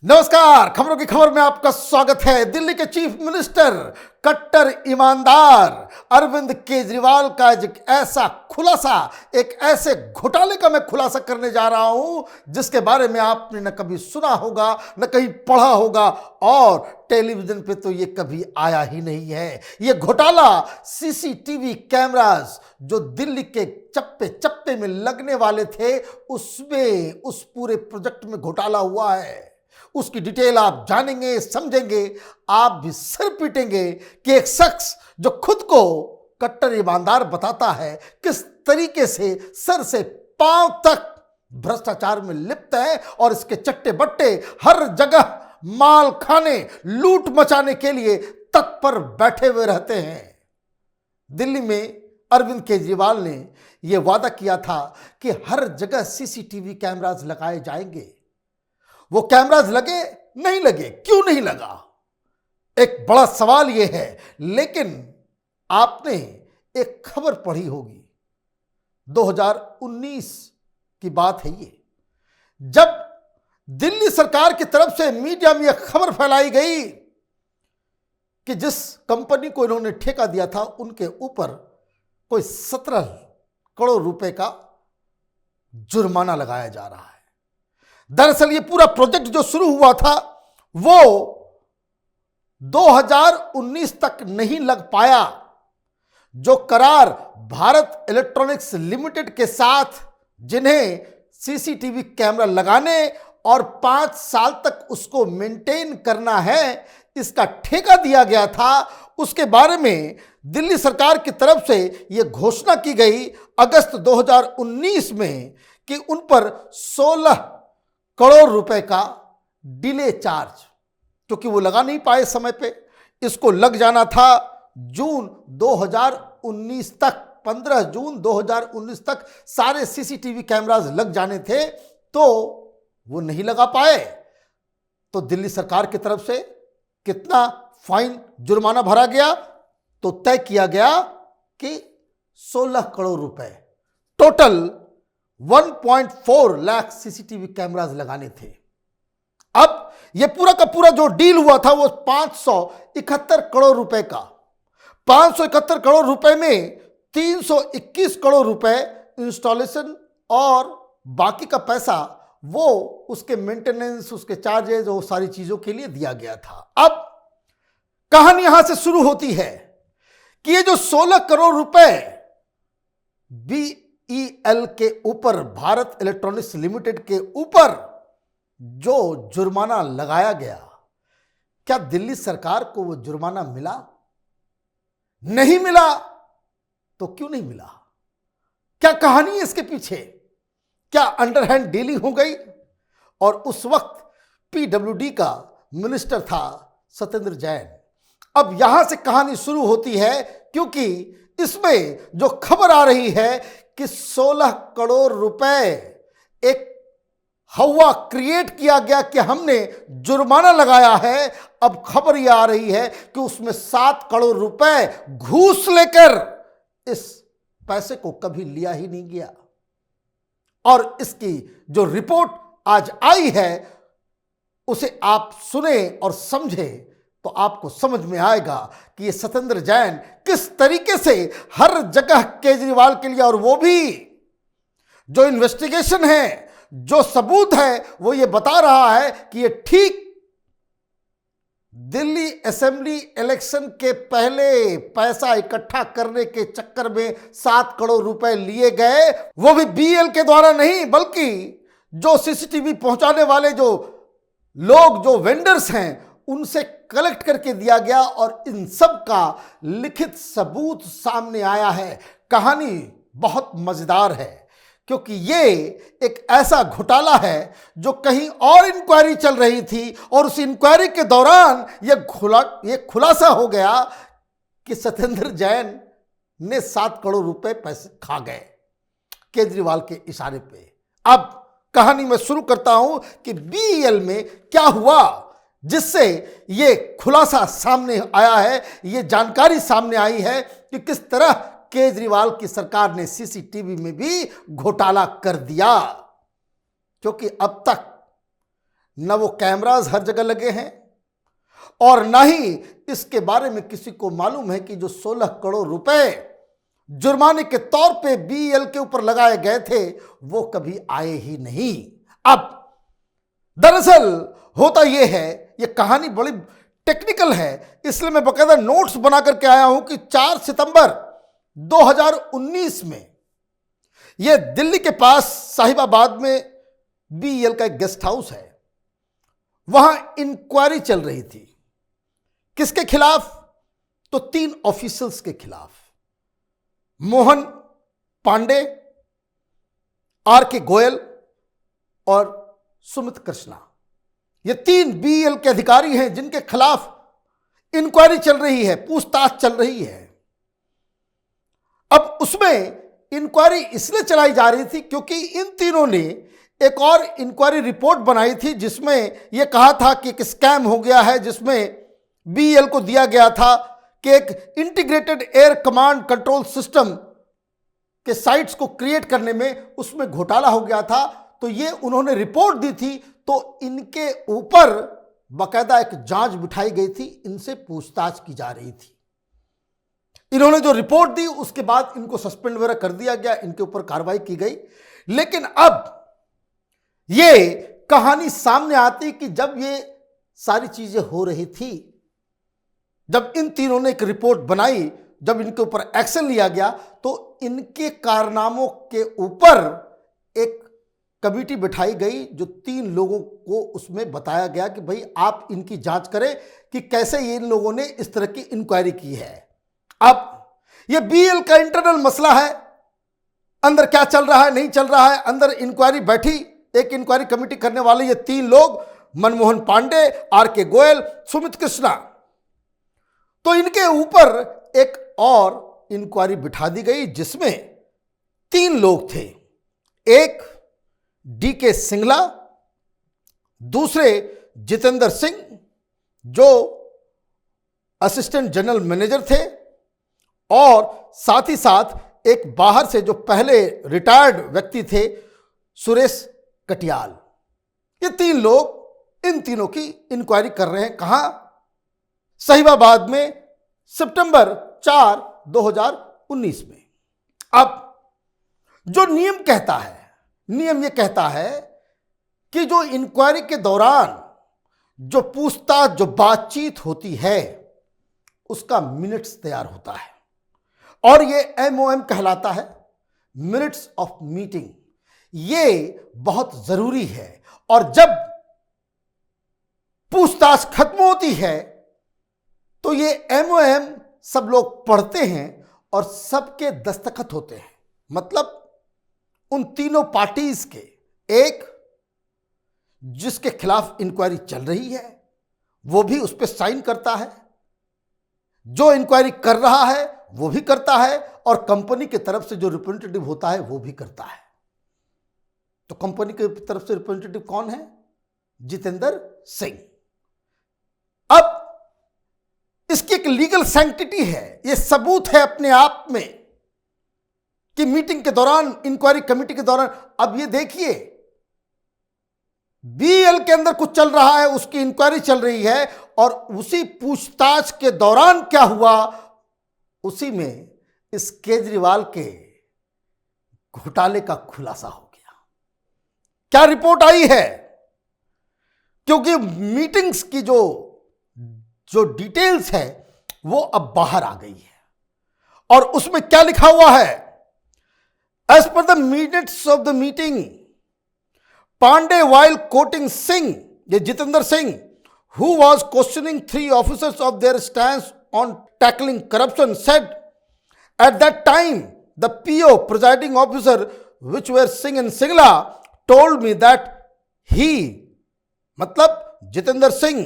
नमस्कार, खबरों की खबर में आपका स्वागत है। दिल्ली के चीफ मिनिस्टर कट्टर ईमानदार अरविंद केजरीवाल का एक ऐसा खुलासा, एक ऐसे घोटाले का मैं खुलासा करने जा रहा हूं जिसके बारे में आपने न कभी सुना होगा न कहीं पढ़ा होगा और टेलीविजन पे तो ये कभी आया ही नहीं है। ये घोटाला सीसीटीवी कैमरास जो दिल्ली के चप्पे चप्पे में लगने वाले थे उसमें, उस पूरे प्रोजेक्ट में घोटाला हुआ है। उसकी डिटेल आप जानेंगे, समझेंगे, आप भी सिर पीटेंगे कि एक शख्स जो खुद को कट्टर ईमानदार बताता है किस तरीके से सर से पांव तक भ्रष्टाचार में लिप्त है और इसके चट्टे बट्टे हर जगह माल खाने, लूट मचाने के लिए तत्पर बैठे हुए रहते हैं। दिल्ली में अरविंद केजरीवाल ने यह वादा किया था कि हर जगह सीसीटीवी कैमरास लगाए जाएंगे। वो कैमरास लगे नहीं लगे, क्यों नहीं लगा, एक बड़ा सवाल यह है। लेकिन आपने एक खबर पढ़ी होगी, 2019 की बात है ये, जब दिल्ली सरकार की तरफ से मीडिया में यह खबर फैलाई गई कि जिस कंपनी को इन्होंने ठेका दिया था उनके ऊपर कोई 17 करोड़ रुपए का जुर्माना लगाया जा रहा है। दरअसल ये पूरा प्रोजेक्ट जो शुरू हुआ था वो 2019 तक नहीं लग पाया। जो करार भारत इलेक्ट्रॉनिक्स लिमिटेड के साथ, जिन्हें सीसीटीवी कैमरा लगाने और 5 साल तक उसको मेंटेन करना है, इसका ठेका दिया गया था, उसके बारे में दिल्ली सरकार की तरफ से यह घोषणा की गई अगस्त 2019 में कि उन पर 16 करोड़ रुपए का डिले चार्ज, क्योंकि वो लगा नहीं पाए समय पे, इसको लग जाना था जून 2019 तक, 15 जून 2019 तक सारे सीसीटीवी कैमरास लग जाने थे, तो वो नहीं लगा पाए। तो दिल्ली सरकार की तरफ से कितना फाइन, जुर्माना भरा गया, तो तय किया गया कि 16 करोड़ रुपए, टोटल 1.4 लाख सीसीटीवी कैमरास लगाने थे। अब यह पूरा का पूरा जो डील हुआ था वो 571 करोड़ रुपए का, 571 करोड़ रुपए में 321 करोड़ रुपए इंस्टॉलेशन और बाकी का पैसा वो उसके मेंटेनेंस, उसके चार्जेस, वो सारी चीजों के लिए दिया गया था। अब कहानी यहां से शुरू होती है कि ये जो 16 करोड़ रुपए BEL के ऊपर, भारत इलेक्ट्रॉनिक्स लिमिटेड के ऊपर जो जुर्माना लगाया गया, क्या दिल्ली सरकार को वो जुर्माना मिला? नहीं मिला। तो क्यों नहीं मिला? क्या कहानी है इसके पीछे? क्या अंडरहैंड डीलिंग हो गई? और उस वक्त PWD का मिनिस्टर था सत्येंद्र जैन। अब यहां से कहानी शुरू होती है, क्योंकि इसमें जो खबर आ रही है कि 16 करोड़ रुपए एक हवा क्रिएट किया गया कि हमने जुर्माना लगाया है। अब खबर यह आ रही है कि उसमें 7 करोड़ रुपए घूस लेकर इस पैसे को कभी लिया ही नहीं गया। और इसकी जो रिपोर्ट आज आई है उसे आप सुने और समझे तो आपको समझ में आएगा कि ये सत्येंद्र जैन किस तरीके से हर जगह केजरीवाल के लिए, और वो भी जो इन्वेस्टिगेशन है, जो सबूत है, वो ये बता रहा है कि ये ठीक दिल्ली असेंबली इलेक्शन के पहले पैसा इकट्ठा करने के चक्कर में 7 करोड़ रुपए लिए गए, वो भी BEL के द्वारा नहीं, बल्कि जो सीसीटीवी पहुंचाने वाले जो लोग, जो वेंडर्स हैं, उनसे कलेक्ट करके दिया गया। और इन सब का लिखित सबूत सामने आया है। कहानी बहुत मजेदार है, क्योंकि ये एक ऐसा घोटाला है जो कहीं और इंक्वायरी चल रही थी और उस इंक्वायरी के दौरान ये खुलासा हो गया कि सत्येंद्र जैन ने 7 करोड़ रुपए पैसे खा गए केजरीवाल के इशारे पे। अब कहानी में शुरू करता हूं कि BEL में क्या हुआ जिससे ये खुलासा सामने आया है, ये जानकारी सामने आई है कि किस तरह केजरीवाल की सरकार ने सीसीटीवी में भी घोटाला कर दिया। क्योंकि अब तक न वो कैमरास हर जगह लगे हैं और ना ही इसके बारे में किसी को मालूम है कि जो 16 करोड़ रुपए जुर्माने के तौर पे बीएल के ऊपर लगाए गए थे वो कभी आए ही नहीं। अब दरअसल होता यह है, ये कहानी बड़ी टेक्निकल है, इसलिए मैं बकायदा नोट्स बना करके आया हूं कि 4 सितंबर 2019 में यह दिल्ली के पास साहिबाबाद में बीएल का एक गेस्ट हाउस है, वहां इंक्वायरी चल रही थी। किसके खिलाफ? तो 3 ऑफिशियल्स के खिलाफ, मोहन पांडे, आर के गोयल और सुमित कृष्णा। ये 3 बीएल के अधिकारी हैं जिनके खिलाफ इंक्वायरी चल रही है, पूछताछ चल रही है। अब उसमें इंक्वायरी इसलिए चलाई जा रही थी क्योंकि इन तीनों ने एक और इंक्वायरी रिपोर्ट बनाई थी जिसमें यह कहा था कि एक स्कैम हो गया है, जिसमें बीएल को दिया गया था कि एक integrated air command control system के साइट्स को क्रिएट करने में उसमें घोटाला हो गया था। तो ये उन्होंने रिपोर्ट दी थी, तो इनके ऊपर बाकायदा एक जांच बिठाई गई थी, इनसे पूछताछ की जा रही थी। इन्होंने जो रिपोर्ट दी उसके बाद इनको सस्पेंड वगैरह कर दिया गया, इनके ऊपर कार्रवाई की गई। लेकिन अब ये कहानी सामने आती कि जब ये सारी चीजें हो रही थी, जब इन तीनों ने एक रिपोर्ट बनाई, जब इनके ऊपर एक्शन लिया गया, तो इनके कारनामों के ऊपर एक कमेटी बिठाई गई जो 3 लोगों को उसमें बताया गया कि भाई आप इनकी जांच करें कि कैसे ये इन लोगों ने इस तरह की इंक्वायरी की है। अब ये बीएल का इंटरनल मसला है, अंदर क्या चल रहा है नहीं चल रहा है। अंदर इंक्वायरी बैठी, एक इंक्वायरी कमेटी करने वाले ये 3 लोग, मनमोहन पांडे, आर के गोयल, सुमित कृष्णा। तो इनके ऊपर एक और इंक्वायरी बिठा दी गई जिसमें 3 लोग थे। एक डीके सिंगला, दूसरे जितेंद्र सिंह जो असिस्टेंट जनरल मैनेजर थे, और साथ ही साथ एक बाहर से जो पहले रिटायर्ड व्यक्ति थे, सुरेश कटियाल। ये 3 लोग इन तीनों की इंक्वायरी कर रहे हैं। कहां? साहिबाबाद में सितंबर 4, 2019 में। अब जो नियम कहता है, नियम ये कहता है कि जो इंक्वायरी के दौरान जो पूछताछ, जो बातचीत होती है, उसका मिनट्स तैयार होता है और ये एमओएम कहलाता है, मिनट्स ऑफ मीटिंग। ये बहुत जरूरी है और जब पूछताछ खत्म होती है तो ये एमओएम सब लोग पढ़ते हैं और सबके दस्तखत होते हैं। मतलब उन तीनों पार्टीज के, एक जिसके खिलाफ इंक्वायरी चल रही है वो भी उस पर साइन करता है, जो इंक्वायरी कर रहा है वो भी करता है, और कंपनी की तरफ से जो रिप्रेजेंटेटिव होता है वो भी करता है। तो कंपनी की तरफ से रिप्रेजेंटेटिव कौन है? जितेंद्र सिंह। अब इसकी एक लीगल सैंक्टिटी है, यह सबूत है अपने आप में कि मीटिंग के दौरान, इंक्वायरी कमेटी के दौरान, अब ये देखिए बीएल के अंदर कुछ चल रहा है, उसकी इंक्वायरी चल रही है, और उसी पूछताछ के दौरान क्या हुआ, उसी में इस केजरीवाल के घोटाले का खुलासा हो गया। क्या रिपोर्ट आई है? क्योंकि मीटिंग्स की जो डिटेल्स है वो अब बाहर आ गई है, और उसमें क्या लिखा हुआ है? As per the minutes of the meeting, Pandey while quoting Singh, ये Jitendra Singh, who was questioning 3 officers of their stance on tackling corruption, said at that time the PO presiding officer, which were Singh and Singla, told me that he, मतलब Jitendra Singh,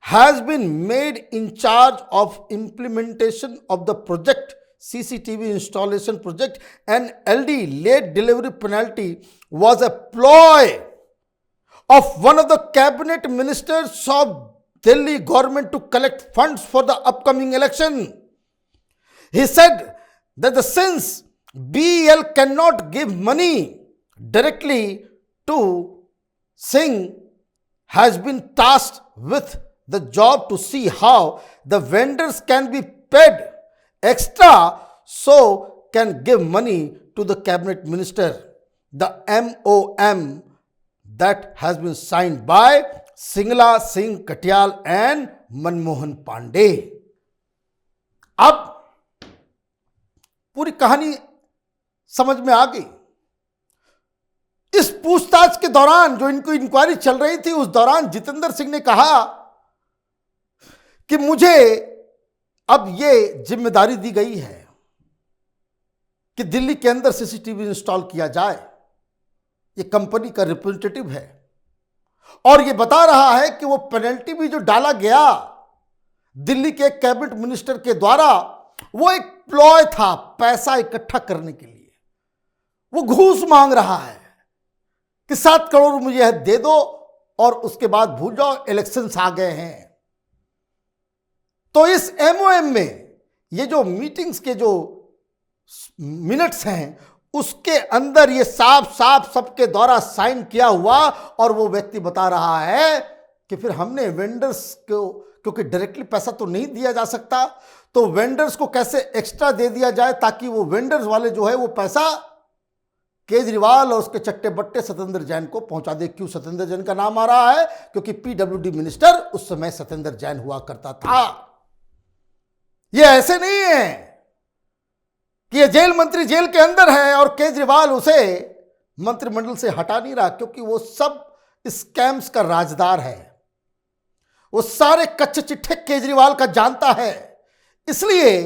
has been made in charge of implementation of the project CCTV installation project, and LD, late delivery penalty, was a ploy of one of the cabinet ministers of Delhi government to collect funds for the upcoming election. He said that since BEL cannot give money directly to Singh has been tasked with the job to see how the vendors can be paid extra so can give money to the cabinet minister. The MOM that has been signed by Singla Singh Katyal and Manmohan Pandey. अब पूरी कहानी समझ में आ गई. इस पूछताछ के दौरान जो इनको इंक्वायरी चल रही थी, उस दौरान जितेंद्र सिंह ने कहा कि मुझे अब ये जिम्मेदारी दी गई है कि दिल्ली के अंदर सीसीटीवी इंस्टॉल किया जाए. ये कंपनी का रिप्रेजेंटेटिव है और ये बता रहा है कि वो पेनल्टी भी जो डाला गया दिल्ली के कैबिनेट मिनिस्टर के द्वारा, वो एक प्लॉय था पैसा इकट्ठा करने के लिए. वो घूस मांग रहा है कि 7 करोड़ मुझे यह दे दो और उसके बाद भूल जाओ, इलेक्शंस आ गए हैं. तो इस एमओएम में ये जो मीटिंग्स के जो मिनट्स हैं, उसके अंदर ये साफ साफ सबके द्वारा साइन किया हुआ. और वो व्यक्ति बता रहा है कि फिर हमने वेंडर्स को, क्योंकि डायरेक्टली पैसा तो नहीं दिया जा सकता, तो वेंडर्स को कैसे एक्स्ट्रा दे दिया जाए ताकि वो वेंडर्स वाले जो है वो पैसा केजरीवाल और उसके चट्टे बट्टे सत्येंद्र जैन को पहुंचा दे. क्यों सत्येंद्र जैन का नाम आ रहा है? क्योंकि पीडब्ल्यूडी मिनिस्टर उस समय सत्येंद्र जैन हुआ करता था. ये ऐसे नहीं है कि ये जेल मंत्री जेल के अंदर है और केजरीवाल उसे मंत्रिमंडल से हटा नहीं रहा, क्योंकि वो सब स्कैम्स का राजदार है. वो सारे कच्चे चिट्ठे केजरीवाल का जानता है, इसलिए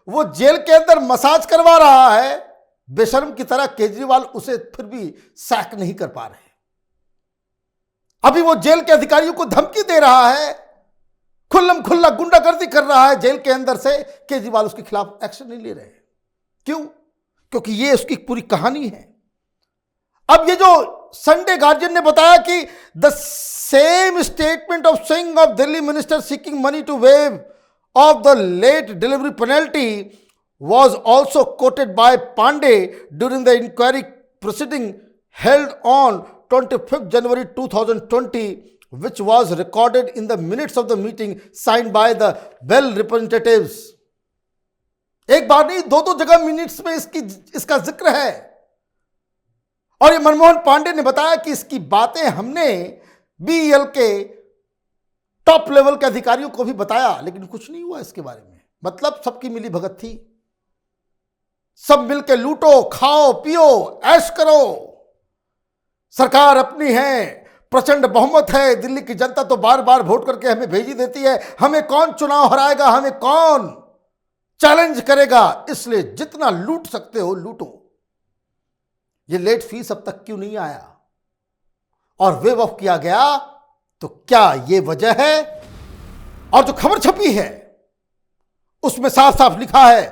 वो जेल के अंदर मसाज करवा रहा है. बेशर्म की तरह केजरीवाल उसे फिर भी सैक नहीं कर पा रहे. अभी वो जेल के अधिकारियों को धमकी दे रहा है, खुल्लम खुल्ला गुंडागर्दी कर रहा है जेल के अंदर से. केजरीवाल उसके खिलाफ एक्शन नहीं ले रहे. क्यों? क्योंकि ये उसकी पूरी कहानी है. अब ये जो संडे गार्जियन ने बताया कि the same statement of Singh of Delhi minister seeking money to waive off the late delivery penalty was also quoted by Pandey during the inquiry proceeding held on 25th January 2020, which was recorded in the minutes of the meeting signed by the well representatives. एक बार नहीं, दो जगह minutes में इसका जिक्र है. और ये मनमोहन पांडे ने बताया कि इसकी बातें हमने बीएल के टॉप लेवल के अधिकारियों को भी बताया, लेकिन कुछ नहीं हुआ इसके बारे में. मतलब सबकी मिली भगत थी, सब मिलके लूटो, खाओ, पियो, ऐश करो. सरकार अपनी है, प्रचंड बहुमत है, दिल्ली की जनता तो बार बार वोट करके हमें भेजी देती है. हमें कौन चुनाव हराएगा, हमें कौन चैलेंज करेगा, इसलिए जितना लूट सकते हो लूटो. ये लेट फीस अब तक क्यों नहीं आया और वेव ऑफ किया गया? तो क्या ये वजह है? और जो खबर छपी है उसमें साफ साफ लिखा है,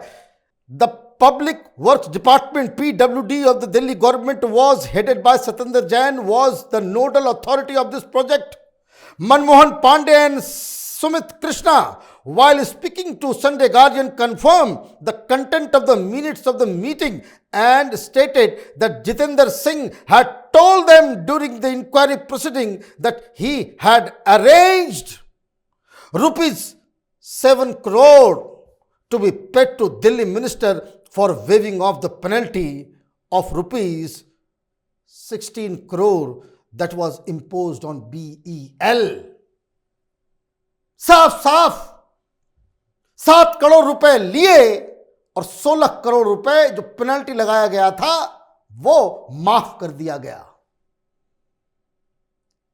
the Public Works Department (PWD) of the Delhi government was headed by Satyendra Jain, was the nodal authority of this project. Manmohan Pandey and Sumit Krishna, while speaking to Sunday Guardian, confirmed the content of the minutes of the meeting and stated that Jitendra Singh had told them during the inquiry proceeding that he had arranged rupees 7 crore to be paid to Delhi minister for waiving off the penalty of rupees 16 crore that was imposed on BEL. साफ साफ 7 करोड़ रुपए लिए और 16 करोड़ रुपए जो penalty लगाया गया था वो माफ कर दिया गया.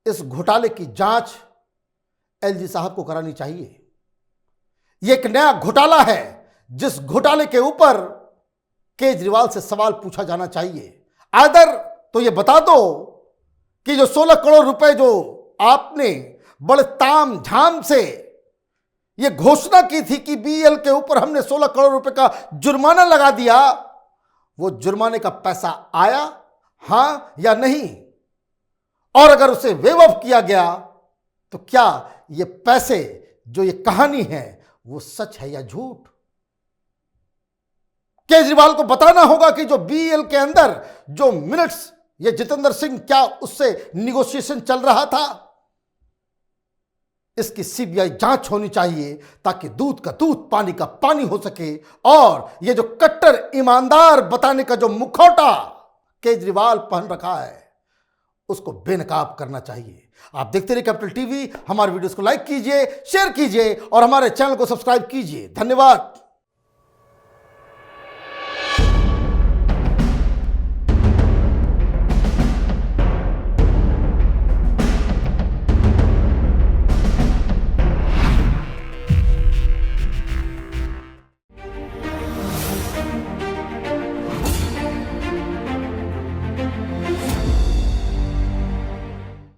इस घोटाले की जांच एलजी साहब को करानी चाहिए. यह एक नया घोटाला है जिस घोटाले के ऊपर केजरीवाल से सवाल पूछा जाना चाहिए. आदर तो यह बता दो कि जो 16 करोड़ रुपए जो आपने बड़े ताम झाम से यह घोषणा की थी कि बीएल के ऊपर हमने 16 करोड़ रुपए का जुर्माना लगा दिया, वो जुर्माने का पैसा आया, हां या नहीं? और अगर उसे वेव ऑफ किया गया तो क्या ये पैसे, जो ये कहानी है, वो सच है या झूठ? केजरीवाल को बताना होगा कि जो बीएल के अंदर जो मिनट्स ये जितेंद्र सिंह, क्या उससे निगोशिएशन चल रहा था? इसकी सीबीआई जांच होनी चाहिए ताकि दूध का दूध पानी का पानी हो सके। और ये जो कट्टर ईमानदार बताने का जो मुखौटा केजरीवाल पहन रखा है उसको बेनकाब करना चाहिए। आप देखते रहिए कैपिटल टीवी। हमारे वीडियोस को लाइक कीजिए, शेयर कीजिए और हमारे चैनल को सब्सक्राइब कीजिए। धन्यवाद।